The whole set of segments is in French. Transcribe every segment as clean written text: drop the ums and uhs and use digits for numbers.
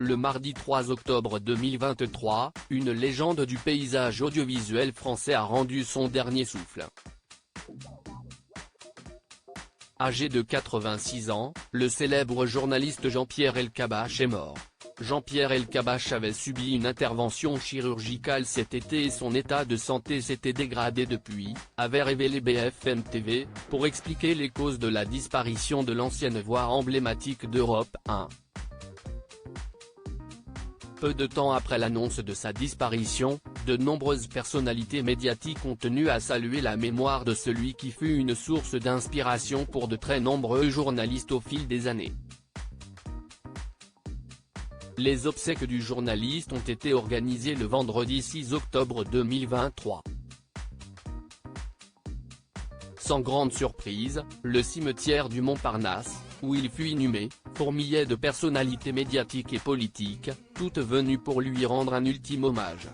Le mardi 3 octobre 2023, une légende du paysage audiovisuel français a rendu son dernier souffle. Âgé de 86 ans, le célèbre journaliste Jean-Pierre Elkabbach est mort. Jean-Pierre Elkabbach avait subi une intervention chirurgicale cet été et son état de santé s'était dégradé depuis, avait révélé BFM TV, pour expliquer les causes de la disparition de l'ancienne voix emblématique d'Europe 1. Peu de temps après l'annonce de sa disparition, de nombreuses personnalités médiatiques ont tenu à saluer la mémoire de celui qui fut une source d'inspiration pour de très nombreux journalistes au fil des années. Les obsèques du journaliste ont été organisées le vendredi 6 octobre 2023. Sans grande surprise, le cimetière du Montparnasse, où il fut inhumé, fourmillait de personnalités médiatiques et politiques, toutes venues pour lui rendre un ultime hommage.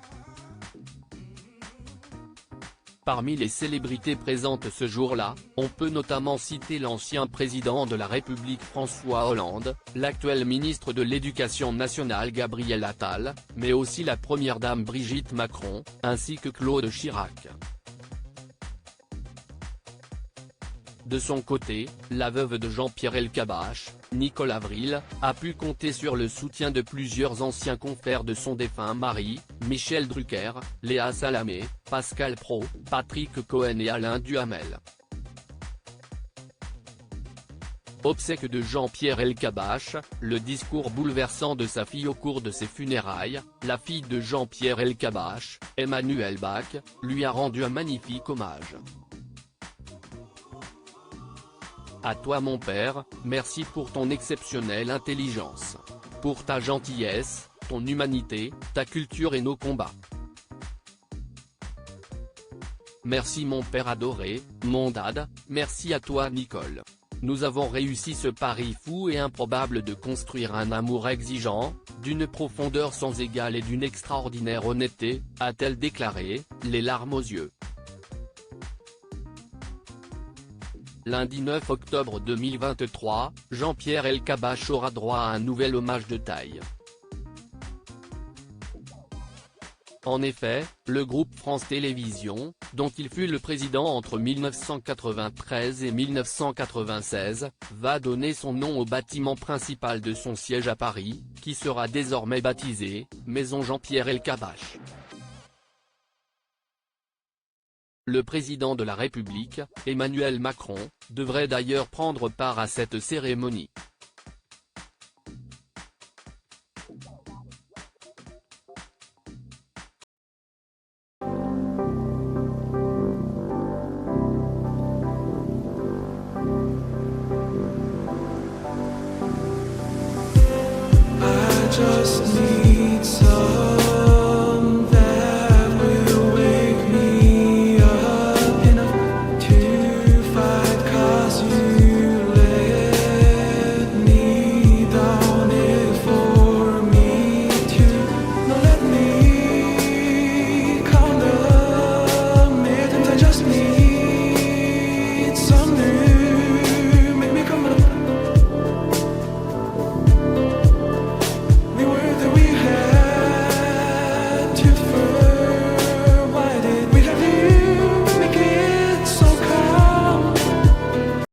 Parmi les célébrités présentes ce jour-là, on peut notamment citer l'ancien président de la République François Hollande, l'actuel ministre de l'Éducation nationale Gabriel Attal, mais aussi la première dame Brigitte Macron, ainsi que Claude Chirac. De son côté, la veuve de Jean-Pierre Elkabbach, Nicole Avril, a pu compter sur le soutien de plusieurs anciens confrères de son défunt mari, Michel Drucker, Léa Salamé, Pascal Praud, Patrick Cohen et Alain Duhamel. Obsèques de Jean-Pierre Elkabbach, le discours bouleversant de sa fille au cours de ses funérailles, la fille de Jean-Pierre Elkabbach, Emmanuelle Bach, lui a rendu un magnifique hommage. À toi mon père, merci pour ton exceptionnelle intelligence. Pour ta gentillesse, ton humanité, ta culture et nos combats. Merci mon père adoré, mon dad, merci à toi Nicole. Nous avons réussi ce pari fou et improbable de construire un amour exigeant, d'une profondeur sans égale et d'une extraordinaire honnêteté, a-t-elle déclaré, les larmes aux yeux. Lundi 9 octobre 2023, Jean-Pierre Elkabbach aura droit à un nouvel hommage de taille. En effet, le groupe France Télévisions, dont il fut le président entre 1993 et 1996, va donner son nom au bâtiment principal de son siège à Paris, qui sera désormais baptisé « Maison Jean-Pierre Elkabbach ». Le président de la République, Emmanuel Macron, devrait d'ailleurs prendre part à cette cérémonie.